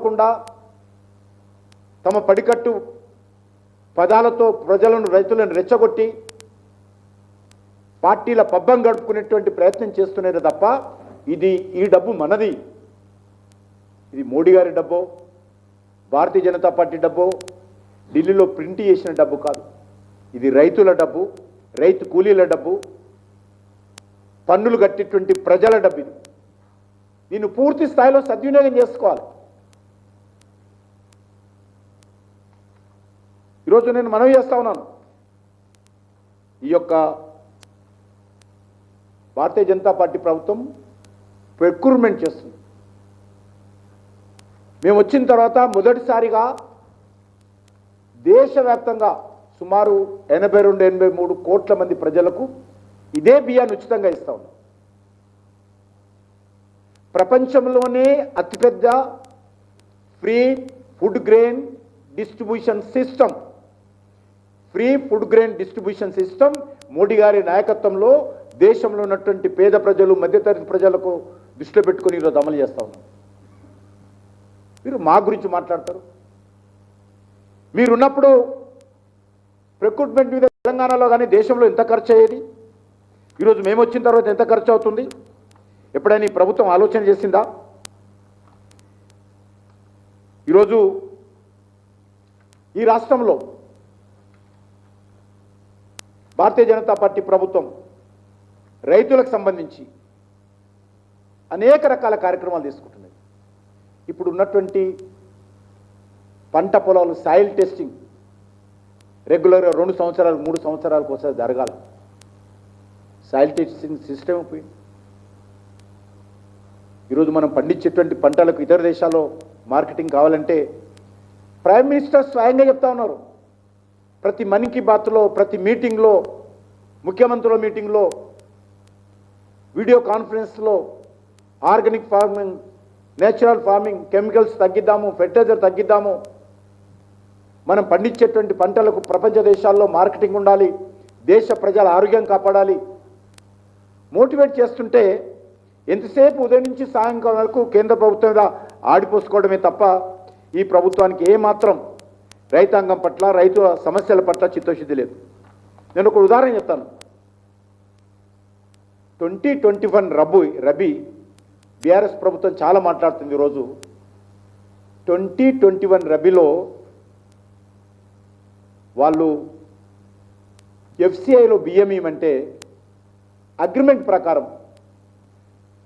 ఇవ్వకుండా తమ పడికట్టు పదాలతో ప్రజలను రైతులను రెచ్చగొట్టి పార్టీల పబ్బం గడుపుకునేటువంటి ప్రయత్నం చేస్తున్నారు తప్ప ఈ డబ్బు మనది, ఇది మోడీ గారి డబ్బో భారతీయ జనతా పార్టీ డబ్బో ఢిల్లీలో ప్రింట్ చేసిన డబ్బు కాదు. ఇది రైతుల డబ్బు, రైతు కూలీల డబ్బు, పన్నులు కట్టేటువంటి ప్రజల డబ్బు. ఇది దీన్ని పూర్తి స్థాయిలో సద్వినియోగం చేసుకోవాలి. ఈరోజు నేను మనవి చేస్తా ఉన్నాను, ఈ యొక్క భారతీయ జనతా పార్టీ ప్రభుత్వం ప్రొక్యూర్మెంట్ చేస్తుంది. మేము వచ్చిన తర్వాత మొదటిసారిగా దేశవ్యాప్తంగా సుమారు 82-83 కోట్ల మంది ప్రజలకు ఇదే బియ్యాన్ని ఉచితంగా ఇస్తా ఉన్నాం. ప్రపంచంలోనే అతిపెద్ద free food grain distribution system, Modi గారి నాయకత్వంలో దేశంలో ఉన్నటువంటి పేద ప్రజలు మధ్యతరగతి ప్రజలకు దృష్టిలో పెట్టుకుని ఈరోజు అమలు చేస్తా ఉన్నాం. మీరు మా గురించి మాట్లాడతారు. మీరున్నప్పుడు ప్రొక్యూర్మెంట్ మీద తెలంగాణలో కానీ దేశంలో ఎంత ఖర్చు అయ్యేది, ఈరోజు మేము వచ్చిన తర్వాత ఎంత ఖర్చు అవుతుంది, ఎప్పుడైనా ఈ ప్రభుత్వం ఆలోచన చేసిందా? ఈరోజు ఈ రాష్ట్రంలో భారతీయ జనతా పార్టీ ప్రభుత్వం రైతులకు సంబంధించి అనేక రకాల కార్యక్రమాలు తీసుకుంటున్నది. ఇప్పుడు ఉన్నటువంటి పంట పొలాలు సాయిల్ టెస్టింగ్ రెగ్యులర్గా 2 సంవత్సరాలు 3 సంవత్సరాలకు ఒకసారి జరగాలి. సాయిల్ టెస్టింగ్ సిస్టమ్ పోయింది. ఈరోజు మనం పండించేటువంటి పంటలకు ఇతర దేశాల్లో మార్కెటింగ్ కావాలంటే ప్రైమ్ మినిస్టర్ స్వయంగా చెప్తా ఉన్నారు. ప్రతి మన్ కీ బాత్లో, ప్రతి మీటింగ్లో, ముఖ్యమంత్రుల మీటింగ్లో, వీడియో కాన్ఫరెన్స్లో organic farming, natural farming, chemicals తగ్గిద్దాము, ఫెర్టిలైజర్ తగ్గిద్దాము, మనం పండించేటువంటి పంటలకు ప్రపంచ దేశాల్లో మార్కెటింగ్ ఉండాలి, దేశ ప్రజల ఆరోగ్యం కాపాడాలి మోటివేట్ చేస్తుంటే ఎంతసేపు ఉదయం నుంచి సాయంకాలం వరకు కేంద్ర ప్రభుత్వం మీద ఆడిపోసుకోవడమే తప్ప ఈ ప్రభుత్వానికి ఏమాత్రం రైతాంగం పట్ల, రైతుల సమస్యల పట్ల చిత్తశుద్ధి లేదు. నేను ఒక ఉదాహరణ చెప్తాను. 2021 రబీ బీఆర్ఎస్ ప్రభుత్వం చాలా మాట్లాడుతుంది. ఈరోజు 2021 రబీలో వాళ్ళు ఎఫ్సిఐలో బియ్యం ఇవ్వమంటే అగ్రిమెంట్ ప్రకారం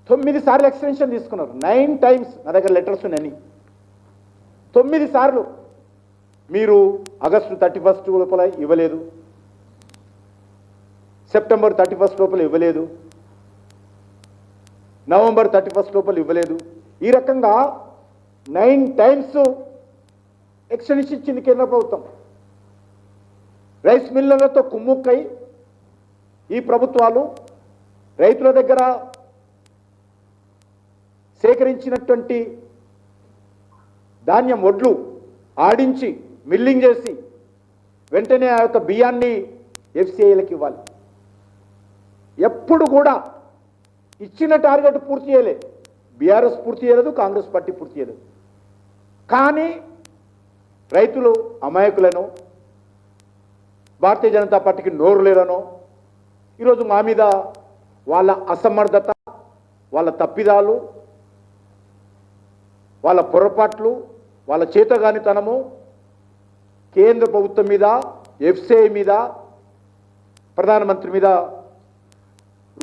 9 సార్లు ఎక్స్టెన్షన్ తీసుకున్నారు. 9 టైమ్స్ నా దగ్గర లెటర్స్ ఉన్నాయని. 9 సార్లు మీరు ఆగస్టు 31 లోపల ఇవ్వలేదు, సెప్టెంబర్ 31 లోపల ఇవ్వలేదు, నవంబర్ 31 లోపల ఇవ్వలేదు. ఈ రకంగా 9 టైమ్స్ ఎక్స్టెన్షన్ ఇచ్చింది కేంద్ర ప్రభుత్వం. రైస్ మిల్లర్లతో కుమ్ముక్కై ఈ ప్రభుత్వాలు రైతుల దగ్గర సేకరించినటువంటి ధాన్యం వడ్లు ఆడించి మిల్లింగ్ చేసి వెంటనే ఆ యొక్క బియ్యాన్ని ఎఫ్సిఐలకు ఇవ్వాలి. ఎప్పుడు కూడా ఇచ్చిన టార్గెట్ పూర్తి చేయలేదు. బీఆర్ఎస్ పూర్తి చేయలేదు, కాంగ్రెస్ పార్టీ పూర్తి చేయలేదు. కానీ రైతులు అమాయకులను, భారతీయ జనతా పార్టీకి నోరు లేదనో, ఈరోజు మా మీద వాళ్ళ అసమర్థత, వాళ్ళ తప్పిదాలు, వాళ్ళ పొరపాట్లు, వాళ్ళ చేతగానితనము కేంద్ర ప్రభుత్వం మీద, ఎఫ్సిఐ మీద, ప్రధానమంత్రి మీద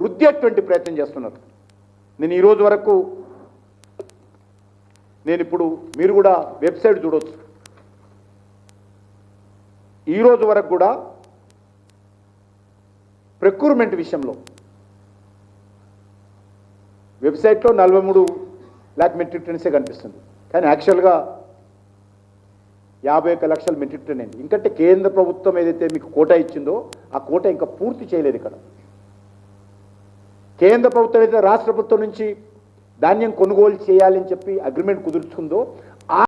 రుద్దేటువంటి ప్రయత్నం చేస్తున్నారు. నేను ఈరోజు వరకు, ఇప్పుడు మీరు కూడా వెబ్సైట్ చూడవచ్చు, ఈరోజు వరకు కూడా ప్రొక్యూర్మెంట్ విషయంలో వెబ్సైట్లో 43 లాక్ మెట్రిక్ టన్సే కనిపిస్తుంది. కానీ యాక్చువల్గా 51 లక్షల మెట్రిక్ టన్ అయింది. ఇంకంటే కేంద్ర ప్రభుత్వం ఏదైతే మీకు కోటా ఇచ్చిందో ఆ కోటా ఇంకా పూర్తి చేయలేదు. ఇక్కడ కేంద్ర ప్రభుత్వం అయితే రాష్ట్ర ప్రభుత్వం నుంచి ధాన్యం కొనుగోలు చేయాలని చెప్పి అగ్రిమెంట్ కుదుర్చుకుందో